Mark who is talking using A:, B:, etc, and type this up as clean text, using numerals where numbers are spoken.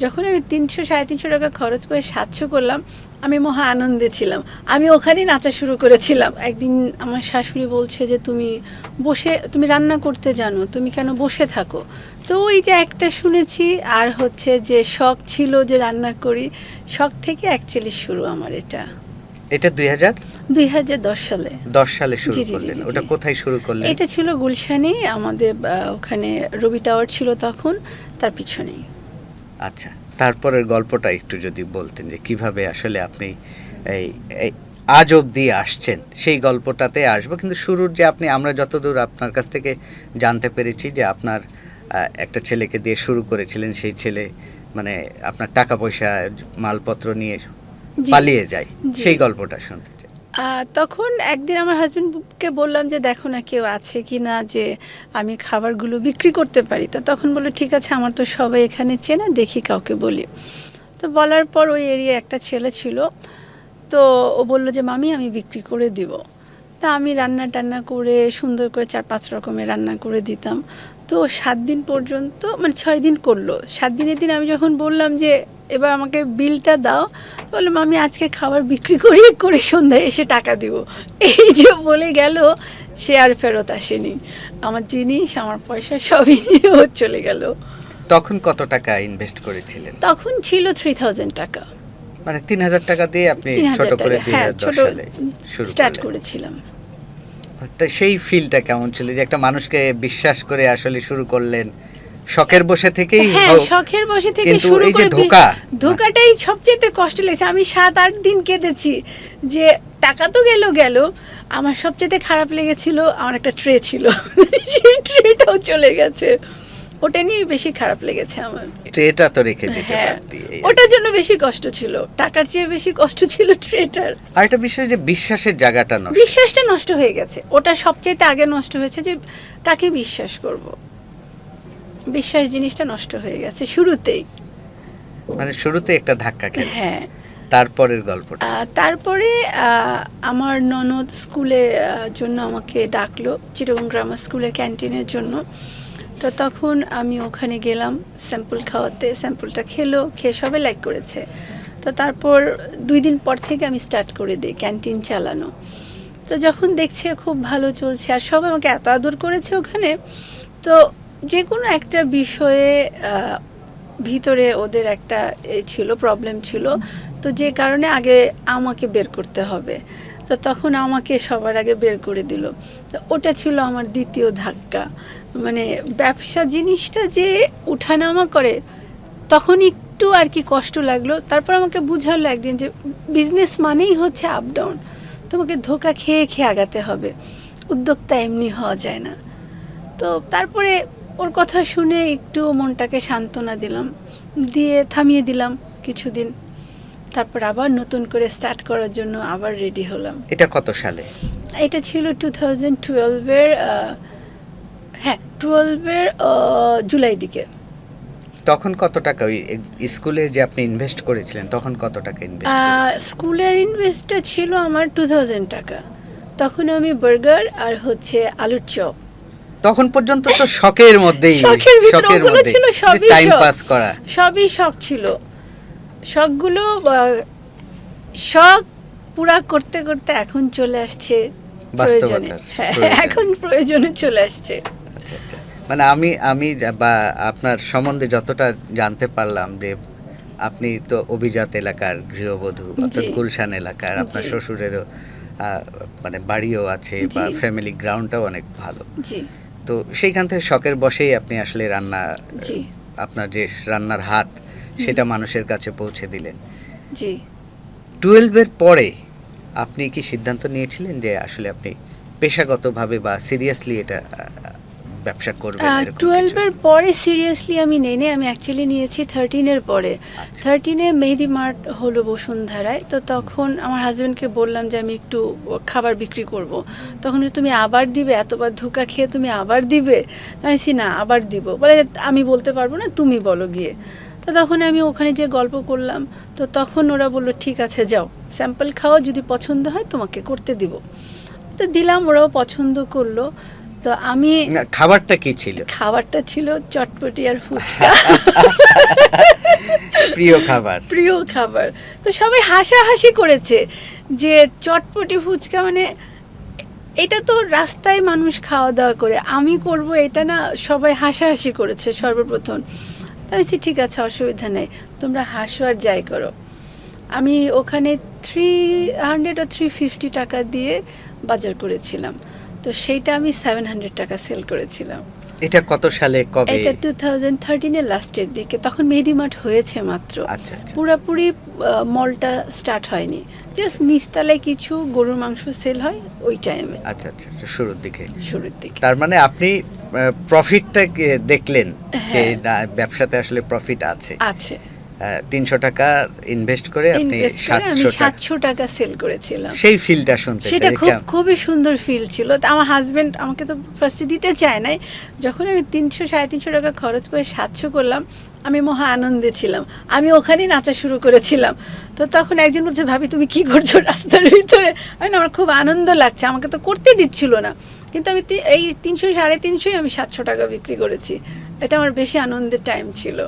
A: যখন আমি 300-350 টাকা খরচ করে 700 করলাম, আমি মহা আনন্দে ছিলাম। আমি ওখানেই নাচা শুরু করেছিলাম। একদিন আমার শাশুড়ি বলছে যে তুমি রান্না করতে জানো, তুমি কেন বসে থাকো? তো ওই যে একটা শুনেছি, আর হচ্ছে যে শখ ছিল যে রান্না করি, শখ থেকে অ্যাকচুয়ালি শুরু আমার এটা।
B: এটা
A: 2010 সালে।
B: 10 সালে শুরু
A: জি, জি, জি,
B: করলেন।
A: জি,
B: ওটা
A: জি।
B: কোথায় শুরু করলেন?
A: এটা ছিল গুলশানে, আমাদের ওখানে রবি টাওয়ার ছিল তখন, তার পিছনেই।
B: আচ্ছা, তারপরের গল্পটা একটু যদি বলতেন যে কিভাবে আসলে আপনি এই এই আজ অবধি আসছেন, সেই গল্পটাতে আসবো। কিন্তু শুরুর যে আমরা যতদূর আপনার কাছ থেকে জানতে পেরেছি যে আপনার একটা ছেলেকে দিয়ে শুরু করেছিলেন, সেই ছেলে মানে আপনার টাকা পয়সা মালপত্র নিয়ে
A: জি,
B: পালিয়ে যায়,
A: জি।
B: সেই গল্পটা শুনতে চাই।
A: তখন একদিন আমার হাজবেন্ডকে বললাম যে দেখো না কেউ আছে কি না, যে আমি খাবারগুলো বিক্রি করতে পারি। তো তখন বললো ঠিক আছে, আমার তো সবাই এখানে চেনে, দেখি কাউকে বলি। তো বলার পর ওই এরিয়া একটা ছেলে ছিল, তো ও বললো যে মামি আমি বিক্রি করে দিব। তা আমি রান্না টান্না করে সুন্দর করে 4-5 রকমের রান্না করে দিতাম। তো 7 দিন পর্যন্ত, মানে 6 দিন করলো। 7 দিনের দিন আমি যখন বললাম যে এবার আমাকে বিলটা দাও, বললাম আমি আজকে খাবার বিক্রি করে সন্ধ্যায় এসে টাকা দিব। এই যে বলে গেল, সে আর ফেরত আসেনি। আমার জিনিস, আমার পয়সা সবই নিয়ে ও চলে গেল।
B: তখন কত টাকা ইনভেস্ট করেছিলেন?
A: তখন ছিল 3000 টাকা।
B: মানে 3000 টাকা দিয়ে আপনি
A: 3000
B: ছোট করে
A: টাকা, হ্যাঁ,
B: 2010
A: ছোট
B: সালে শুরু
A: স্টার্ট
B: করলেন।
A: করেছিলাম।
B: তা সেই ফিলটা কেমন ছিল যে একটা মানুষকে বিশ্বাস করে আসলে শুরু করলেন, শখের বসে থেকেই
A: হ্যাঁ,
B: হোক,
A: শখের বসে থেকে
B: কিন্তু
A: শুরু
B: এই যে
A: করে ধোকাটাই সবচেয়ে কষ্ট লেগেছে। আমি 7-8 দিন কেঁদেছি যে টাকা তো গেল। আমার সবচেয়ে খারাপ লেগেছিল, আমার একটা ট্রে ছিল, সেই ট্রেটাও চলে গেছে। ওটা নিয়ে বেশি খারাপ লেগেছে আমার।
B: ট্রেটা তো রেখে যেতে
A: হ্যাঁ,
B: পারতি।
A: ওটার জন্য বেশি কষ্ট ছিল, টাকার চেয়ে বেশি কষ্ট ছিল ট্রেটার।
B: আর একটা বিষয় যে বিশ্বাসের জায়গাটা নষ্ট।
A: বিশ্বাসটা নষ্ট হয়ে গেছে, ওটা সবচেয়ে আগে নষ্ট হয়েছে, যে কাকে বিশ্বাস করব। বিশ্বাস জিনিসটা নষ্ট হয়ে গেছে শুরুতেই।
B: মানে শুরুতে একটা ধাক্কা খেলেন।
A: হ্যাঁ।
B: তারপরের গল্পটা।
A: তারপরে আমার ননদ স্কুলে জন্য আমাকে ডাকলো, চিটাগং গ্রামার স্কুলের ক্যান্টিনের জন্য। তো তখন আমি ওখানে গেলাম স্যাম্পল খাওয়াতে। স্যাম্পলটা খেয়ে সবাই লাইক করেছে। তো তারপর 2 দিন পর থেকে আমি স্টার্ট করে দিই ক্যান্টিন চালানো। তো যখন দেখছে খুব ভালো চলছে, আর সবাই আমাকে এত আদর করেছে ওখানে, তো যে কোনো একটা বিষয়ে ভিতরে ওদের একটা ছিল, প্রবলেম ছিল, তো যে কারণে আগে আমাকে বের করতে হবে। তো তখন আমাকে সবার আগে বের করে দিল। তো ওটা ছিল আমার দ্বিতীয় ধাক্কা। মানে ব্যবসা জিনিসটা যে উঠানামা করে, তখন একটু আর কি কষ্ট লাগলো। তারপর আমাকে বুঝালো একদিন যে বিজনেস মানেই হচ্ছে আপ ডাউন, তোমাকে ধোকা খেয়ে আগাতে হবে, উদ্যোক্তা এমনি হওয়া যায় না। তো তারপরে ওর কথা শুনে একটু মনটাকে সান্ত্বনা দিলাম, দিয়ে থামিয়ে দিলাম কিছুদিন। তারপর আবার নতুন করে স্টার্ট করার জন্য আবার রেডি হলাম।
B: এটা কত সালে?
A: এটা ছিল 2012-এর 12-এর জুলাই দিকে।
B: তখন কত টাকা ওই স্কুলে যে আপনি ইনভেস্ট করেছিলেন, তখন কত টাকা ইনভেস্ট করেছিলেন?
A: স্কুলের ইনভেস্টটা ছিল আমার 2000 টাকা। তখন আমি বার্গার আর হচ্ছে আলুর চপ,
B: তখন পর্যন্ত তো শখের মধ্যেই,
A: শখের ভিতরে ওগুলো ছিল, সবই
B: টাইম
A: শখ,
B: পাস করা,
A: সবই শখ ছিল। শখগুলো শখ পুরা করতে করতে এখন চলে আসছে প্রয়োজনে। হ্যাঁ, এখন প্রয়োজনে চলে আসছে।
B: আচ্ছা আচ্ছা। মানে আমি বা আপনার সম্বন্ধে যতটা জানতে পারলাম যে আপনি তো অভিজাত এলাকার গৃহবধূ, অর্থাৎ গুলশান এলাকার, আপনার শ্বশুরেরও মানে বাড়িও আছে বা ফ্যামিলি গ্রাউন্ডটাও অনেক ভালো।
A: জি।
B: তো সেইখান থেকে শখের বসেই আপনি আসলে রান্না,
A: জি,
B: আপনার যে রান্নার হাত সেটা মানুষের কাছে পৌঁছে দিলেন।
A: জি।
B: 12-এর পরে আপনি কি সিদ্ধান্ত নিয়েছিলেন যে আসলে আপনি পেশাগতভাবে বা সিরিয়াসলি এটা ব্যবসা করবেন?
A: 12-এর পরে সিরিয়াসলি আমি নেই, আমি অ্যাকচুয়ালি নিয়েছি 13-এর পরে। 13-এ মেহেদি মার্ট হলো বসুন্ধরায়। তো তখন আমার হাজব্যান্ডকে বললাম যে আমি একটু খাবার বিক্রি করব। তখন তুমি আবার দিবে, এতবার ধোঁকা খেয়ে তুমি আবার দিবে? আমি বলছি না, আবার দিব। বলে আমি বলতে পারবো না, তুমি বলো গিয়ে। তো তখন আমি ওখানে যে গল্প করলাম, তো তখন ওরা বললো ঠিক আছে যাও, স্যাম্পল খাও, যদি পছন্দ হয় তোমাকে করতে দিব। তো দিলাম, ওরাও পছন্দ করলো। তো আমি,
B: খাবারটা কি ছিল?
A: খাবারটা ছিল চটপটি আর ফুচকা।
B: প্রিয় খাবার।
A: প্রিয় খাবার। তো সবাই হাসাহাসি করেছে যে চটপটি ফুচকা মানে এটা তো রাস্তায় মানুষ খাওয়া দাওয়া করে, আমি করব এটা না, সবাই হাসাহাসি করেছে সর্বপ্রথম। তো আমি বলছি, ঠিক আছে অসুবিধা নেই, তোমরা হাসো আর যাই করো। আমি ওখানে 300 ও 350 টাকা দিয়ে বাজার করেছিলাম, তো সেইটা আমি 700 টাকা সেল করেছিলাম।
B: এটা কত সালে, কবে?
A: এটা 2013 এর লাস্টের দিকে, তখন মেহেদি মাঠ হয়েছে মাত্র।
B: আচ্ছা আচ্ছা।
A: পুরাপুরি মলটা স্টার্ট হয়নি, জাস্ট নিচতলায় কিছু গরুর মাংস সেল হয় ওই টাইমে,
B: আচ্ছা আচ্ছা, শুরুর দিকে।
A: শুরুর দিকে।
B: তার মানে আপনি প্রফিটটা দেখলেন যে
A: হ্যাঁ।
B: না, ব্যবসাতে আসলে প্রফিট আছে।
A: আছে।
B: 300 টাকা ইনভেস্ট করে আপনি
A: ইনভেস্ট করে আমি
B: 700 টাকা,
A: 700 টাকা সেল করেছিলাম।
B: সেই ফিলটা শুনতে
A: সেটা
B: চাই।
A: খুবই সুন্দর ফিল ছিল। তো আমার হাজবেন্ড আমাকে তো ফার্স্টে দিতে চায় নাই, যখন আমি 300-350 টাকা খরচ করে 700 করলাম, আমি মহা আনন্দে ছিলাম। আমি ওখানেই নাচা শুরু করেছিলাম। তো তখন একজন বলছে, ভাবি তুমি কি করছো রাস্তার ভিতরে? আমি আমার খুব আনন্দ লাগছে, আমাকে তো করতে দিচ্ছিল না, কিন্তু আমি এই 300-350 আমি 700 টাকা বিক্রি করেছি। এটা আমার বেশি আনন্দের টাইম ছিল।